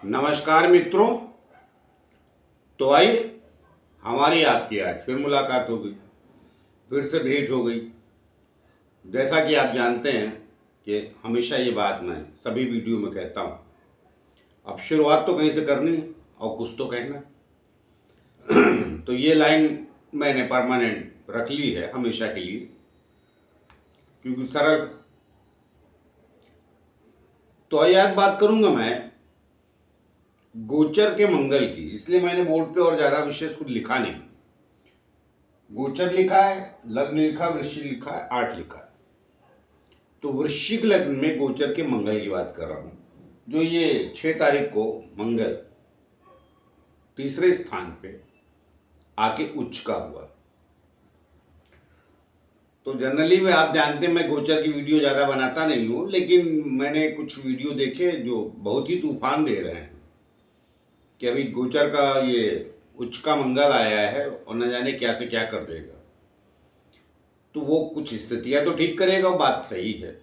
नमस्कार मित्रों। तो आइए हमारी आपकी आज फिर मुलाकात हो गई, फिर से भेंट हो गई। जैसा कि आप जानते हैं कि हमेशा ये बात मैं सभी वीडियो में कहता हूँ, अब शुरुआत तो कहीं से करनी है और कुछ तो कहना। तो ये लाइन मैंने परमानेंट रख ली है हमेशा के लिए, क्योंकि सरल। तो आज बात करूंगा मैं गोचर के मंगल की, इसलिए मैंने बोर्ड पे और ज़्यादा विशेष कुछ लिखा नहीं। गोचर लिखा है, लग्न लिखा, वृश्चिक लिखा है, 8 लिखा है। तो वृश्चिक लग्न में गोचर के मंगल की बात कर रहा हूं, जो ये 6 तारीख को मंगल तीसरे स्थान पे आके उच्च का हुआ। तो जनरली में आप जानते हैं मैं गोचर की वीडियो ज़्यादा बनाता नहीं हूं, लेकिन मैंने कुछ वीडियो देखे जो बहुत ही तूफान दे रहे हैं कि अभी गोचर का ये उच्च का मंगल आया है और न जाने क्या से क्या कर देगा। तो वो कुछ स्थितियां तो ठीक करेगा, बात सही है,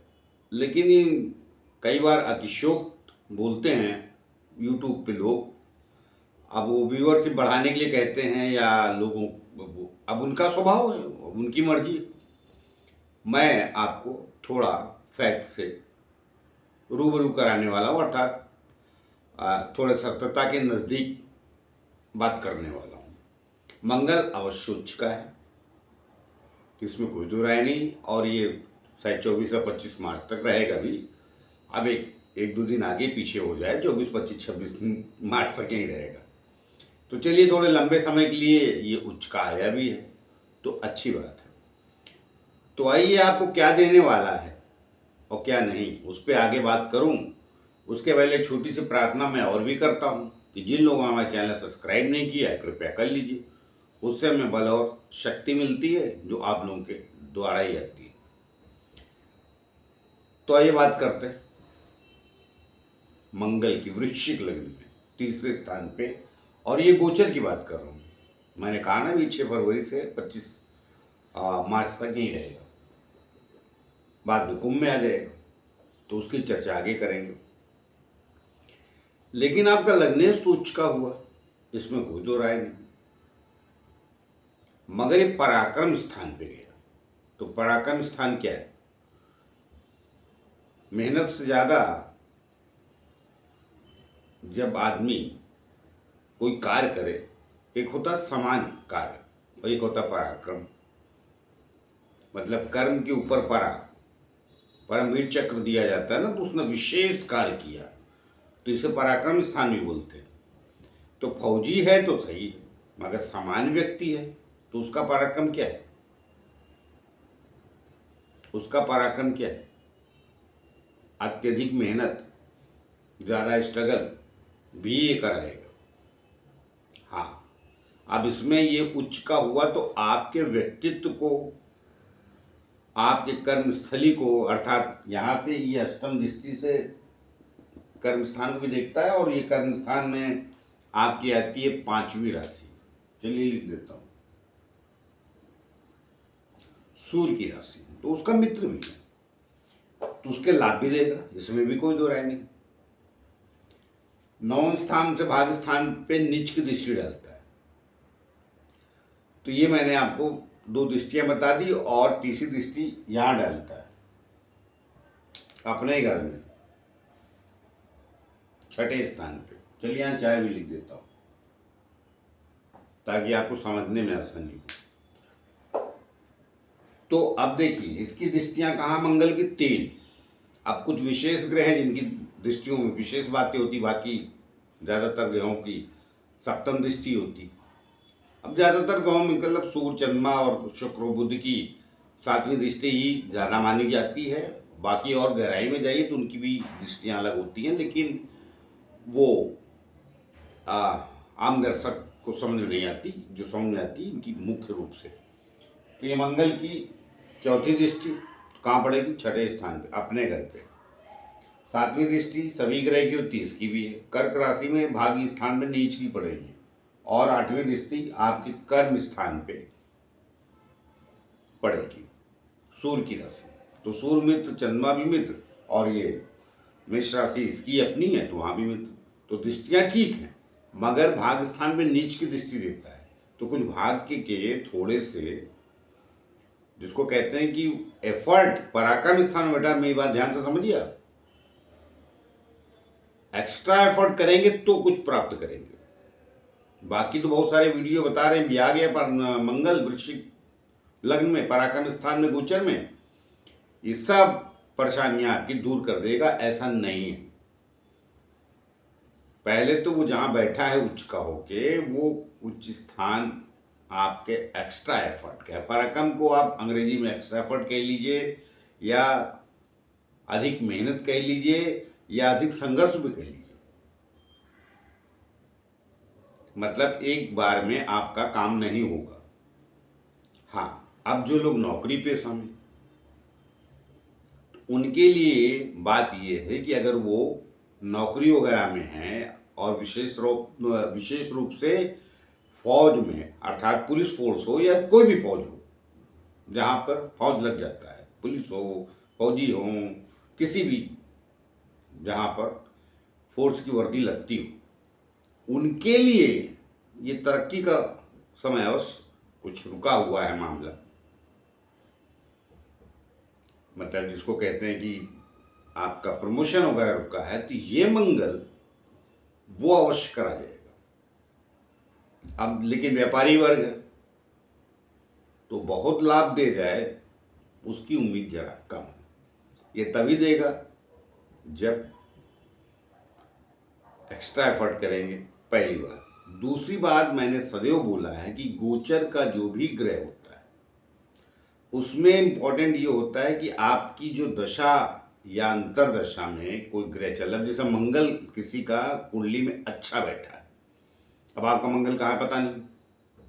लेकिन कई बार अतिशयोक्त बोलते हैं यूट्यूब पे लोग। अब वो व्यूअरशिप बढ़ाने के लिए कहते हैं या लोगों, अब उनका स्वभाव है, अब उनकी मर्जी। मैं आपको थोड़ा फैक्ट से रूबरू कराने वाला हूँ, अर्थात थोड़े सत्यता के नज़दीक बात करने वाला हूँ। मंगल अवश्य उच्च का है, इसमें कोई दो राय नहीं, और ये शायद 24 या 25 मार्च तक रहेगा भी। अब एक दो दिन आगे पीछे हो जाए, 24, 25, 26 मार्च तक ही रहेगा। तो चलिए, थोड़े लंबे समय के लिए ये उच्च का आया भी है, तो अच्छी बात है। तो आइए आपको क्या देने वाला है और क्या नहीं, उस पर आगे बात करूं। उसके पहले छोटी सी प्रार्थना मैं और भी करता हूं कि जिन लोगों ने हमारा चैनल सब्सक्राइब नहीं किया है कृपया कर लीजिए, उससे हमें बल और शक्ति मिलती है जो आप लोगों के द्वारा ही आती है। तो आइए बात करते हैं मंगल की वृश्चिक लग्न में तीसरे स्थान पे, और ये गोचर की बात कर रहा हूँ। मैंने कहा ना भी 6 फरवरी से 25 मार्च तक ही रहेगा, बाद में कुंभ में आ जाएगा, तो उसकी चर्चा आगे करेंगे। लेकिन आपका लग्नेश तो उच्च का हुआ, इसमें कोई दो राय नहीं, मगर ये पराक्रम स्थान पे गया। तो पराक्रम स्थान क्या है? मेहनत से ज्यादा जब आदमी कोई कार्य करे, एक होता समान कार्य और एक होता पराक्रम, मतलब कर्म के ऊपर परमवीर चक्र दिया जाता है ना, तो उसने विशेष कार्य किया, तो इसे पराक्रम स्थान भी बोलते हैं। तो फौजी है तो सही, मगर समान व्यक्ति है तो उसका पराक्रम क्या है? उसका पराक्रम क्या है? अत्यधिक मेहनत, ज़्यादा स्ट्रगल भी ये कराएगा। हाँ, अब इसमें ये उच्च का हुआ तो आपके व्यक्तित्व को, आपके कर्मस्थली को, अर्थात यहाँ से ये अष्टम दृष्टि से कर्म स्थान को भी देखता है, और ये कर्म स्थान में आपकी आती है 5वीं राशि। चलिए लिख देता हूँ, सूर्य की राशि, तो उसका मित्र भी है, तो उसके लाभ भी देगा, इसमें भी कोई दो राय नहीं। 9वें स्थान से भाग स्थान पे नीच की दृष्टि डालता है, तो ये मैंने आपको 2 दृष्टियां बता दी, और तीसरी दृष्टि यहां डालता है अपने घर में 6ठे स्थान पे। चलिए यहाँ 4 भी लिख देता हूं ताकि आपको समझने में आसानी हो। तो अब देखिए इसकी दृष्टियां कहाँ, मंगल की 3। अब कुछ विशेष ग्रह हैं जिनकी दृष्टियों में विशेष बातें होती, बाकी ज़्यादातर ग्रहों की सप्तम दृष्टि होती। अब ज़्यादातर ग्रहों में मतलब सूर्य, चंद्रमा और शुक्र बुध की 7वीं दृष्टि ही ज़्यादा मानी जाती है। बाकी और गहराई में जाइए तो उनकी भी दृष्टियाँ अलग होती हैं, लेकिन वो आम दर्शक को समझ में नहीं आती, जो समझ में आती है इनकी मुख्य रूप से। तो ये मंगल की 4थी दृष्टि कहाँ पड़ेगी? 6ठे स्थान पे, अपने घर पे। 7वीं दृष्टि सभी ग्रह की होती है, इसकी भी है। कर्क राशि में भाग्य स्थान में नीच की पड़ेगी, और 8वीं दृष्टि आपके कर्म स्थान पे पड़ेगी, सूर्य की राशि। तो सूर्य मित्र, चंद्रमा भी मित्र, और ये मेष राशि इसकी अपनी है तो वहाँ भी मित्र। तो दृष्टियाँ ठीक हैं, मगर भाग स्थान में नीच की दृष्टि देता है। तो कुछ भाग्य के थोड़े से, जिसको कहते हैं कि एफर्ट पराक्रम स्थान में बैठा, मेरी बात ध्यान से समझिए, आप एक्स्ट्रा एफर्ट करेंगे तो कुछ प्राप्त करेंगे। बाकी तो बहुत सारे वीडियो बता रहे हैं भी आ गया पर मंगल वृश्चिक लग्न में पराक्रम स्थान में गोचर में, ये सब परेशानियां आपकी दूर कर देगा, ऐसा नहीं है। पहले तो वो जहां बैठा है उच्च का होके, वो उच्च स्थान आपके एक्स्ट्रा एफर्ट का, पराक्रम को आप अंग्रेजी में एक्स्ट्रा एफर्ट कह लीजिए, या अधिक मेहनत कह लीजिए, या अधिक संघर्ष भी कह लीजिए। मतलब एक बार में आपका काम नहीं होगा। हाँ, अब जो लोग नौकरी पेशा में, उनके लिए बात यह है कि अगर वो नौकरी वगैरह में हैं और विशेष रूप से फौज में, अर्थात पुलिस फोर्स हो या कोई भी फौज हो, जहाँ पर फौज लग जाता है, पुलिस हो, फौजी हो, किसी भी जहाँ पर फोर्स की वर्दी लगती हो, उनके लिए ये तरक्की का समय अवश्य कुछ रुका हुआ है मामला। मतलब जिसको कहते हैं कि आपका प्रमोशन वगैरह रुका है, तो ये मंगल वो अवश्य करा जाएगा। अब लेकिन व्यापारी वर्ग तो बहुत लाभ दे जाए, उसकी उम्मीद जरा कम है। ये तभी देगा जब एक्स्ट्रा एफर्ट करेंगे, पहली बात। दूसरी बात, मैंने सदैव बोला है कि गोचर का जो भी ग्रह होता है उसमें इंपॉर्टेंट ये होता है कि आपकी जो दशा या अंतरदशा में कोई ग्रह चल, जैसे मंगल किसी का कुंडली में अच्छा बैठा है, अब आपका मंगल कहाँ है पता नहीं,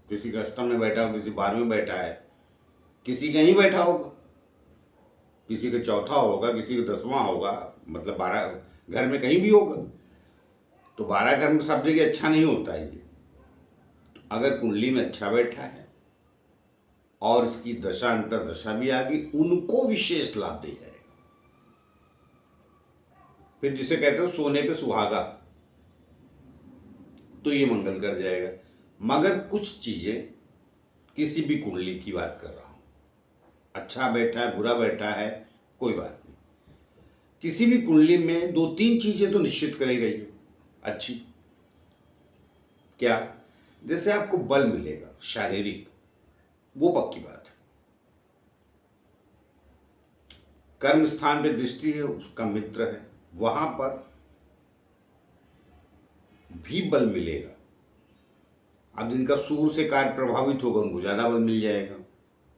किसी का अष्टम में बैठा हो, किसी 12वें में बैठा है, किसी कहीं बैठा होगा, किसी का चौथा होगा, किसी का 10वां होगा, मतलब 12 घर में कहीं भी होगा। तो 12 घर में सब जगह अच्छा नहीं होता है ये। तो अगर कुंडली में अच्छा बैठा है और इसकी दशा अंतरदशा भी आ गई, उनको विशेष लाभ दे जाएगा। फिर जिसे कहते हैं सोने पे सुहागा, तो ये मंगल कर जाएगा। मगर कुछ चीजें, किसी भी कुंडली की बात कर रहा हूं, अच्छा बैठा है, बुरा बैठा है, कोई बात नहीं, किसी भी कुंडली में 2-3 चीजें तो निश्चित करेगा ये अच्छी। क्या? जैसे आपको बल मिलेगा शारीरिक, वो पक्की बात है। कर्म स्थान पे दृष्टि है, उसका मित्र है, वहां पर भी बल मिलेगा। अब जिनका सूर्य से कार्य प्रभावित होगा उनको ज़्यादा बल मिल जाएगा,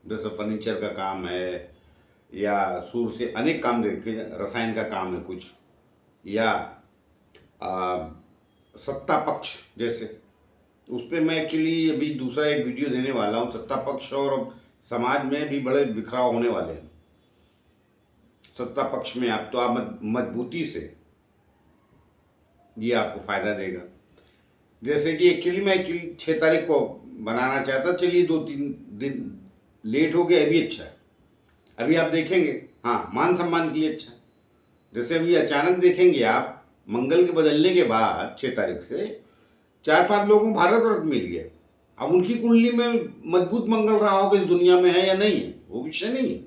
जैसे फर्नीचर का काम है, या सूर्य से अनेक काम देखे, रसायन का काम है कुछ, या सत्ता पक्ष जैसे, उस पर मैं एक्चुअली अभी दूसरा एक वीडियो देने वाला हूँ। सत्ता पक्ष और समाज में भी बड़े बिखराव होने वाले हैं। सत्ता पक्ष में आप मजबूती से, ये आपको फायदा देगा। जैसे कि मैं 6 तारीख को बनाना चाहता, चलिए 2-3 दिन लेट हो गया, अभी अच्छा है। अभी आप देखेंगे, हाँ, मान सम्मान के लिए अच्छा है। जैसे अभी अचानक देखेंगे आप, मंगल के बदलने के बाद 6 तारीख से 4-5 लोगों को भारत रत्न मिल गया। अब उनकी कुंडली में मजबूत मंगल रहा होगा, इस दुनिया में है या नहीं है वो विषय नहीं है,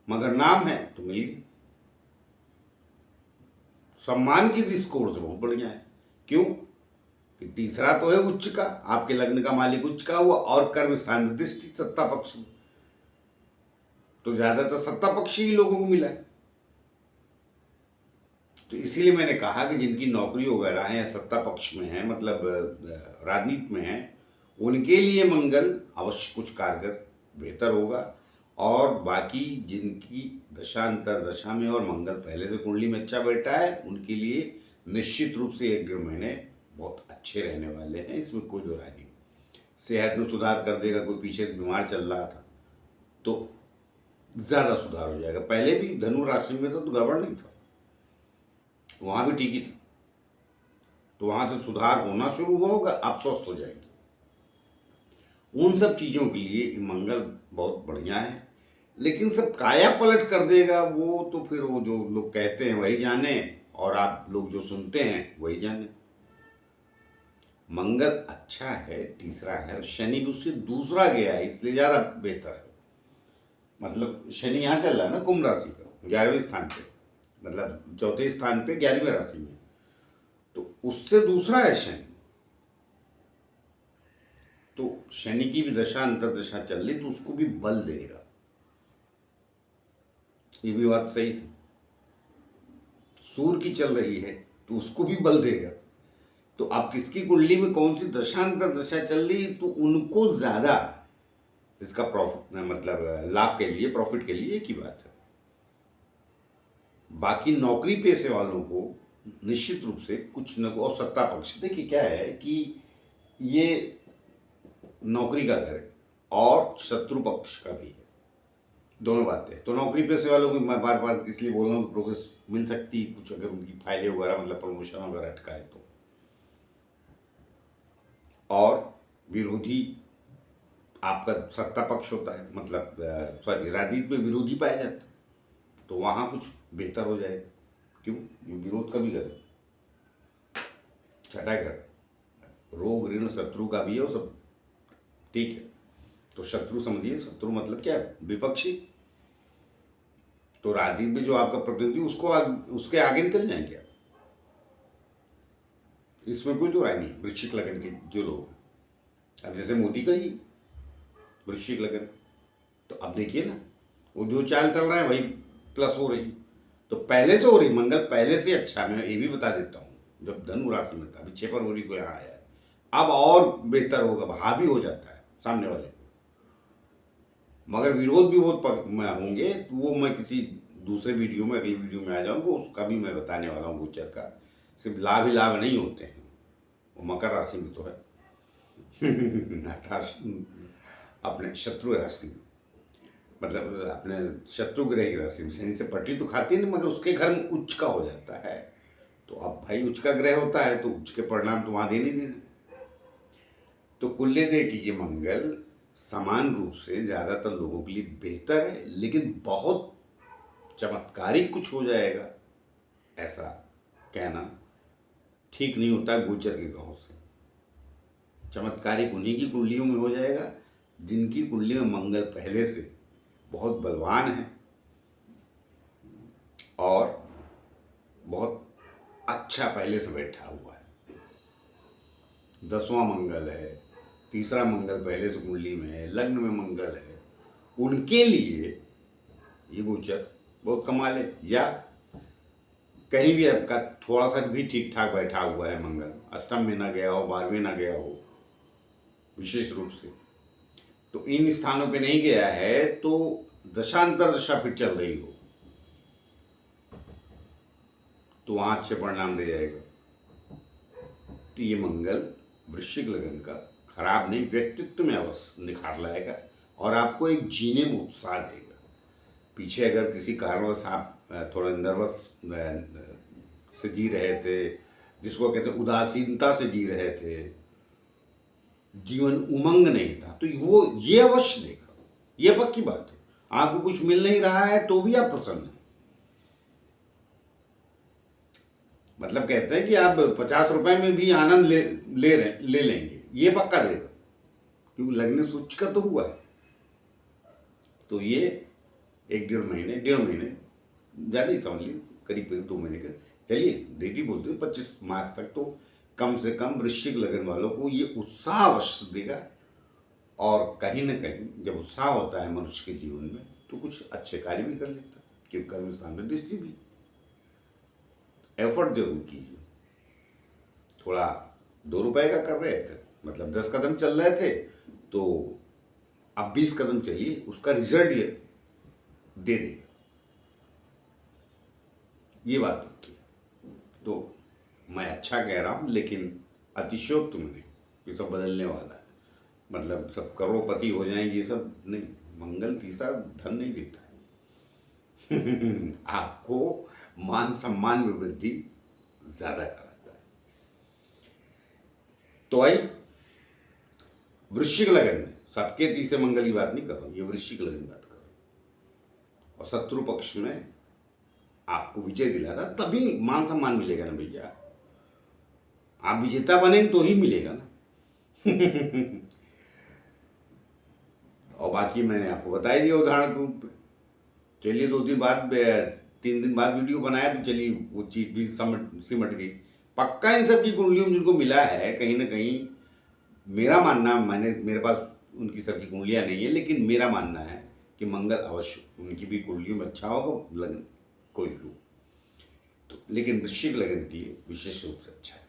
मगर नाम है तो मिल गया। सम्मान की दृष्टिकोण से बहुत बढ़िया है। क्यों? कि तीसरा तो है उच्च का, आपके लग्न का मालिक उच्च का हुआ, और कर्म स्थान में दृष्टि सत्ता पक्ष में, तो ज्यादातर सत्ता पक्षी ही लोगों को मिला है। तो इसीलिए मैंने कहा कि जिनकी नौकरी वगैरह है या सत्ता पक्ष में है, मतलब राजनीति में है, उनके लिए मंगल अवश्य कुछ कारगर बेहतर होगा। और बाकी जिनकी दशांतर दशा में और मंगल पहले से कुंडली में अच्छा बैठा है, उनके लिए निश्चित रूप से 1-1.5 महीने बहुत अच्छे रहने वाले हैं, इसमें कोई दो राय नहीं। सेहत में सुधार कर देगा, कोई पीछे बीमार चल रहा था तो ज़्यादा सुधार हो जाएगा। पहले भी धनु राशि में था तो गड़बड़ नहीं था, वहाँ भी ठीक ही था, तो वहाँ से सुधार होना शुरू होगा, आप स्वस्थ हो जाएंगे। उन सब चीज़ों के लिए मंगल बहुत बढ़िया है, लेकिन सब काया पलट कर देगा वो तो फिर वो जो लोग कहते हैं वही जाने, और आप लोग जो सुनते हैं वही जाने। मंगल अच्छा है, तीसरा है, शनि भी उससे दूसरा गया है, इसलिए ज़्यादा बेहतर है। मतलब शनि यहाँ चल रहा है ना कुंभ राशि का 11वें स्थान पे, मतलब चौथे स्थान पे 11वीं राशि में, तो उससे दूसरा है शनि। तो शनि की भी दशा अंतर्दशा चल रही तो उसको भी बल देगा, ये भी बात सही है। सूर्य की चल रही है तो उसको भी बल देगा। तो आप किसकी कुंडली में कौन सी दशांतर दशा चल रही तो उनको ज्यादा इसका प्रॉफिट, मतलब लाभ के लिए, प्रॉफिट के लिए एक ही बात है। बाकी नौकरी पेशे वालों को निश्चित रूप से कुछ न, और सत्ता पक्ष, देखिए क्या है कि ये नौकरी का घर है और शत्रु पक्ष का भी है, दोनों बातें। तो नौकरी पेशे वालों को मैं बार बार इसलिए बोल रहा हूँ प्रोग्रेस मिल सकती है कुछ, अगर उनकी फायदे वगैरह, मतलब प्रमोशन वगैरह अटका है तो। और विरोधी आपका सत्ता पक्ष होता है, मतलब सॉरी राजनीति में विरोधी पाया जाता है, तो वहाँ कुछ बेहतर हो जाएगा। क्यों? ये विरोध का भी घर है, छठा घर, रोग ऋण शत्रु का भी है, वो सब ठीक है। तो शत्रु समझिए, शत्रु मतलब क्या है? विपक्षी। तो राजनीति में जो आपका प्रतिनिधि उसको उसके आगे निकल जाएंगे आप, इसमें कोई दो राय नहीं। वृश्चिक लगन के जो लोग, अब जैसे मोदी का ही वृश्चिक लगन, तो अब देखिए ना वो जो चाल चल रहा है वही प्लस हो रही। तो पहले से हो रही, मंगल पहले से अच्छा, मैं ये भी बता देता हूँ। जब धनु राशि में था, अभी 6 फरवरी को यहाँ आया है, अब और बेहतर होगा, हावी हो जाता है सामने वाले। मगर विरोध भी बहुत होंगे, तो वो मैं किसी दूसरे वीडियो में, अगली वीडियो में आ जाऊंगा, उसका भी मैं बताने वाला हूँ। गोचर का सिर्फ लाभ ही लाभ नहीं होते हैं, वो मकर राशि में तो है अर्थात अपने शत्रु राशि में, मतलब अपने शत्रु ग्रह की राशि में शनि से पट्टी तो खाती नहीं, मगर उसके घर में उच्च का हो जाता है। तो अब भाई उच्च का ग्रह होता है तो उच्च के परिणाम तो वहां देने देने। तो कुल देखिए ये मंगल समान रूप से ज़्यादातर लोगों के लिए बेहतर है, लेकिन बहुत चमत्कारिक कुछ हो जाएगा ऐसा कहना ठीक नहीं होता गोचर के ग्रहों से। चमत्कारिक उन्हीं की कुंडलियों में हो जाएगा जिनकी कुंडली में मंगल पहले से बहुत बलवान है और बहुत अच्छा पहले से बैठा हुआ है। 10वां मंगल है, तीसरा मंगल पहले से कुंडली में है, लग्न में मंगल है, उनके लिए ये गोचर बहुत कमाल है। या कहीं भी आपका थोड़ा सा भी ठीक ठाक बैठा हुआ है मंगल, अष्टम में ना गया हो, 12वें ना गया हो विशेष रूप से, तो इन स्थानों पे नहीं गया है, तो दशांतर दशा फिर चल रही हो तो वहां अच्छे परिणाम दे जाएगा। तो ये मंगल वृश्चिक लगन का खराब नहीं, व्यक्तित्व में अवश्य निखार लाएगा और आपको एक जीने में उत्साह देगा। पीछे अगर किसी कारणवश आप थोड़ा नर्वस से जी रहे थे, जिसको कहते हैं उदासीनता से जी रहे थे, जीवन उमंग नहीं था, तो वो ये अवश्य देगा, ये पक्की बात है। आपको कुछ मिल नहीं रहा है तो भी आप प्रसन्न हैं। मतलब कहते हैं कि आप 50 रुपए में भी आनंद ले लेंगे, ये पक्का देगा, क्योंकि लगने सूच का तो हुआ है। तो ये 1 डेढ़ महीने, ज़्यादा ही समझ लीजिए, करीब 2 महीने का, चलिए डेट ही बोलते हैं 25 मार्च तक, तो कम से कम वृश्चिक लगन वालों को ये उत्साह अवश्य देगा। और कहीं ना कहीं जब उत्साह होता है मनुष्य के जीवन में तो कुछ अच्छे कार्य भी कर लेता है, क्योंकि कर्म स्थान में दृष्टि भी। एफर्ट जरूर कीजिए। थोड़ा 2 रुपए का कर रहे थे, मतलब 10 कदम चल रहे थे, तो अब 20 कदम चलिए, उसका रिजल्ट ये दे देगा, ये बात होती है। तो मैं अच्छा कह रहा हूँ, लेकिन अतिशयोक्त में नहीं, ये सब बदलने वाला है। मतलब सब करोड़पति हो जाएंगे, ये सब नहीं। मंगल तीसरा धन नहीं देता है आपको मान सम्मान में वृद्धि ज्यादा कराता है। तो आई वृश्चिक लगन में, सबके तीसरे मंगल की बात नहीं कर रहा हूं, ये वृश्चिक लगन की बात कर रहा हूं। और शत्रु पक्ष में आपको विजय दिलाता, तभी मान सम्मान मिलेगा ना भैया। आप विजेता बनेंगे तो ही मिलेगा ना। और बाकी मैंने आपको बता ही दिया उदाहरण के रूप में। चलिए 2 दिन बाद 3 दिन बाद वीडियो बनाया तो चलिए वो चीज़ भी सिमट गई। पक्का इन सब की कुंडलियों में जिनको मिला है कहीं ना कहीं, मेरा मानना, मैंने मेरे पास उनकी सबकी कुंडलियाँ नहीं है, लेकिन मेरा मानना है कि मंगल अवश्य उनकी भी कुंडलियों में अच्छा होगा, लगन कोई भी हो तो। लेकिन वृश्चिक लगन के लिए विशेष रूप से अच्छा है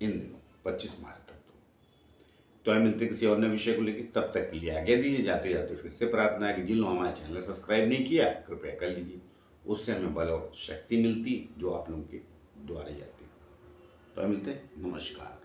इन दिनों 25 मार्च तक। तो हम मिलते किसी और नए विषय को लेकर, तब तक के लिए आज्ञा दीजिए। जाते जाते फिर से प्रार्थना है कि जिन लोगों हमारे चैनल सब्सक्राइब नहीं किया कृपया कर लीजिए, उससे हमें बल और शक्ति मिलती जो आप लोगों के द्वारा जाती। तो हम मिलते हैं, नमस्कार।